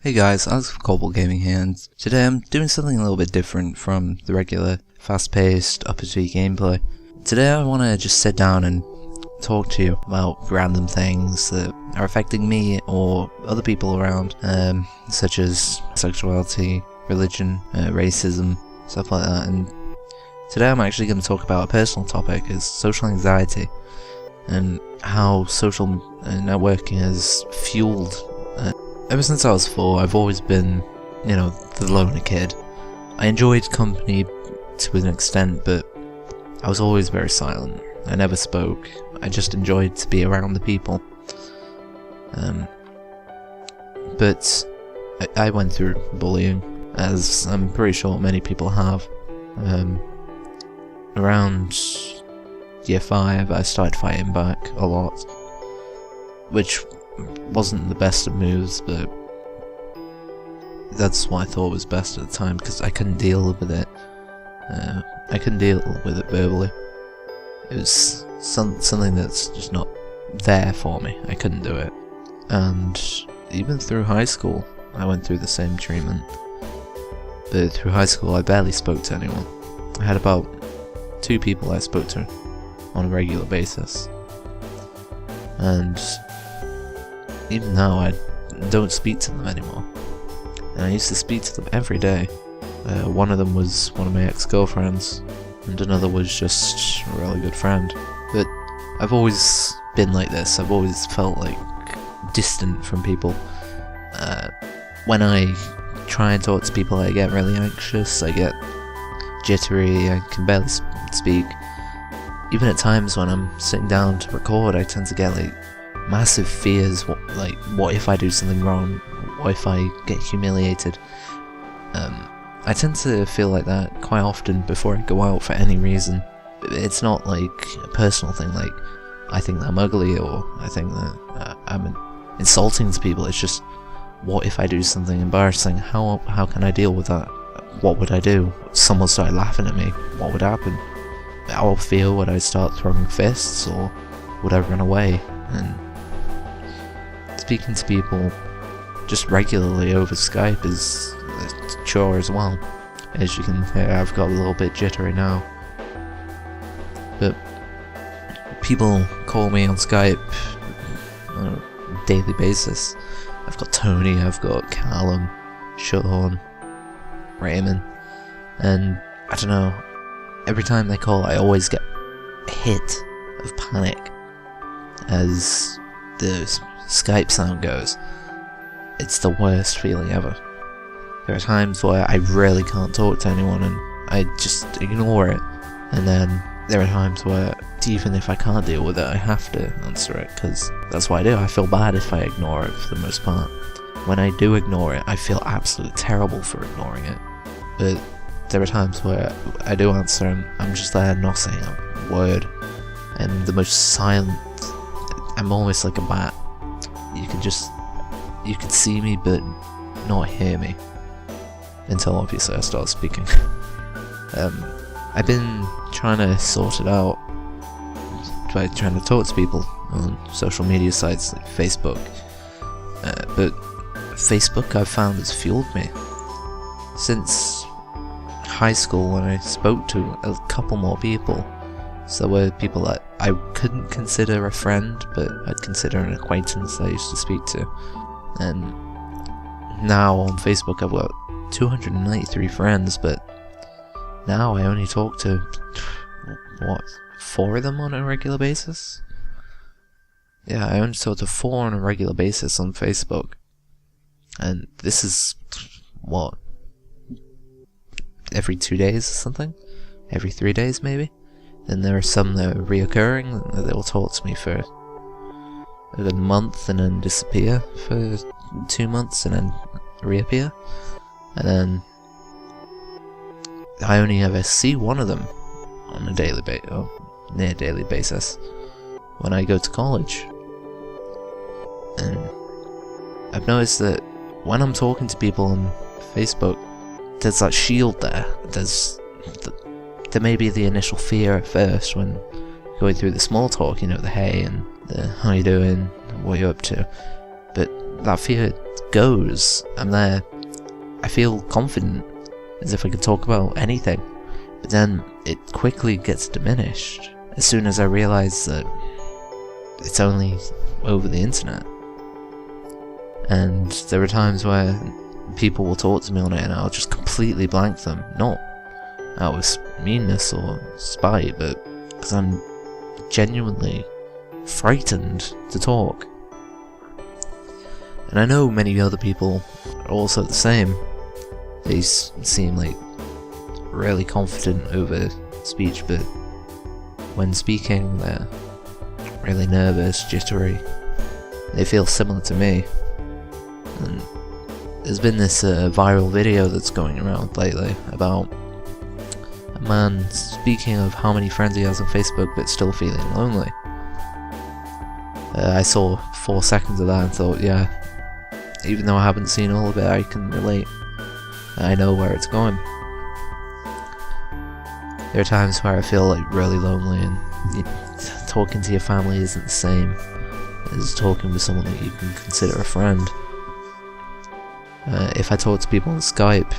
Hey guys, Alex from CobaltGaming here, and today I'm doing something a little bit different from the regular fast-paced, uppity gameplay. Today I want to just sit down and talk to you about random things that are affecting me or other people around, such as sexuality, religion, racism, stuff like that. And today I'm actually going to talk about a personal topic, is social anxiety, and how social networking has fueled ever since I was 4, I've always been, the loner kid. I enjoyed company to an extent, but I was always very silent. I never spoke. I just enjoyed to be around the people. But I went through bullying, as I'm pretty sure many people have. Around year 5, I started fighting back a lot, which wasn't the best of moves, but that's what I thought was best at the time, because I couldn't deal with it. I couldn't deal with it verbally. It was something that's just not there for me. I couldn't do it. And even through high school, I went through the same treatment. But through high school, I barely spoke to anyone. I had about 2 people I spoke to on a regular basis. And even now, I don't speak to them anymore. And I used to speak to them every day. One of them was one of my ex-girlfriends, and another was just a really good friend. But I've always been like this. I've always felt like distant from people. When I try and talk to people, I get really anxious, I get jittery, I can barely speak. Even at times when I'm sitting down to record, I tend to get massive fears, what if I do something wrong, what if I get humiliated. I tend to feel like that quite often before I go out for any reason. It's not like a personal thing, like I think that I'm ugly or I think that I'm insulting to people. It's just, what if I do something embarrassing? How can I deal with that? What would I do? Someone started laughing at me, what would happen? How would I feel? Would I start throwing fists, or would I run away? And speaking to people just regularly over Skype is a chore as well. As you can hear, I've got a little bit jittery now. But people call me on Skype on a daily basis. I've got Tony, I've got Callum, Sean, Raymond, and I don't know, every time they call I always get a hit of panic as the Skype sound goes. It's the worst feeling ever. There are times where I really can't talk to anyone and I just ignore it, and then there are times where even if I can't deal with it, I have to answer it, because that's what I do. I feel bad if I ignore it for the most part. When I do ignore it, I feel absolutely terrible for ignoring it. But there are times where I do answer and I'm just there not saying a word. I'm the most silent. I'm almost like a bat. You can see me but not hear me, until obviously I start speaking. I've been trying to sort it out by trying to talk to people on social media sites like Facebook, but Facebook, I've found, has fueled me. Since high school, when I spoke to a couple more people, so there were people that I couldn't consider a friend, but I'd consider an acquaintance I used to speak to. And now on Facebook I've got 293 friends, but now I only talk to, 4 of them on a regular basis? Yeah, I only talk to 4 on a regular basis on Facebook. And this is, every 2 days or something? Every 3 days maybe? Then there are some that are reoccurring, that will talk to me for a month and then disappear for 2 months and then reappear. And then I only ever see one of them on a daily near daily basis when I go to college. And I've noticed that when I'm talking to people on Facebook, there's that shield there. There may be the initial fear at first when going through the small talk, the hey and the how you doing, what you up to. But that fear goes. I'm there. I feel confident, as if I could talk about anything. But then it quickly gets diminished as soon as I realise that it's only over the internet. And there are times where people will talk to me on it and I'll just completely blank them. Not out of meanness or spite, but because I'm genuinely frightened to talk. And I know many other people are also the same. They seem like really confident over speech, but when speaking they're really nervous, jittery. They feel similar to me. And there's been this viral video that's going around lately about a man speaking of how many friends he has on Facebook but still feeling lonely. I saw 4 seconds of that and thought, yeah, even though I haven't seen all of it, I can relate. I know where it's going. There are times where I feel like really lonely, and talking to your family isn't the same as talking with someone that you can consider a friend. If I talk to people on Skype,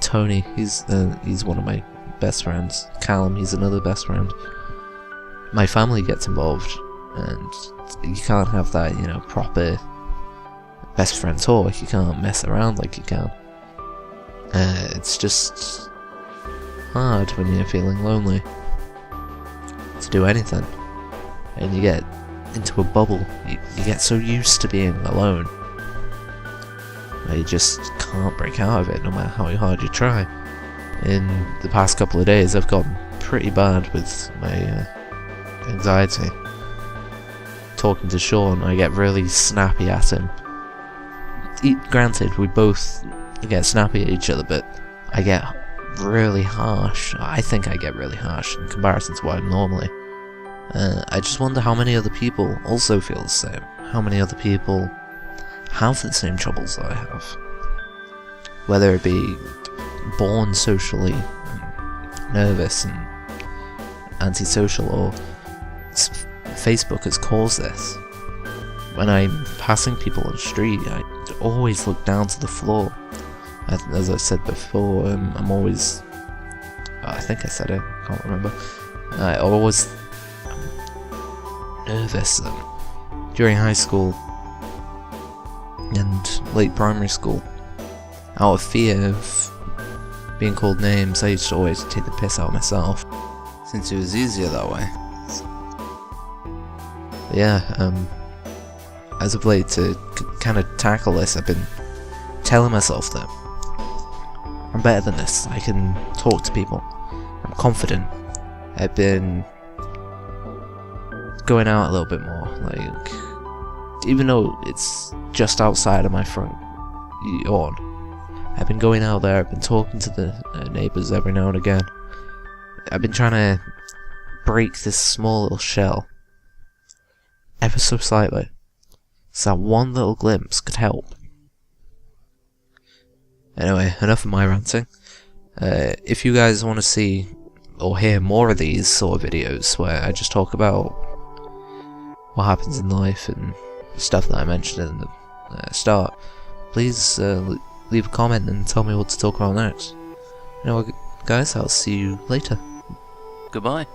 Tony, he's one of my best friends. Callum, he's another best friend. My family gets involved, and you can't have that, proper best friend talk. You can't mess around like you can. It's just hard when you're feeling lonely to do anything, and you get into a bubble. You get so used to being alone that you just can't break out of it, no matter how hard you try. In the past couple of days, I've gotten pretty bad with my anxiety. Talking to Sean, I get really snappy at him. Granted, we both get snappy at each other, but I get really harsh. I think I get really harsh in comparison to what I'm normally. I just wonder how many other people also feel the same. How many other people have the same troubles that I have. Whether it be born socially nervous and antisocial, or Facebook has caused this. When I'm passing people on the street, I always look down to the floor. As I said before, I'm always... I think I said it, I can't remember. I always... nervous. During high school and late primary school, out of fear of being called names, I used to always take the piss out of myself, since it was easier that way. But yeah, as of late, to kind of tackle this, I've been telling myself that I'm better than this. I can talk to people. I'm confident. I've been going out a little bit more, like, even though it's just outside of my front lawn, I've been going out there. I've been talking to the neighbours every now and again. I've been trying to break this small little shell ever so slightly, so that one little glimpse could help. Anyway, enough of my ranting. If you guys want to see or hear more of these sort of videos where I just talk about what happens in life and stuff that I mentioned in the start, please leave a comment and tell me what to talk about next. Anyway, guys, I'll see you later. Goodbye.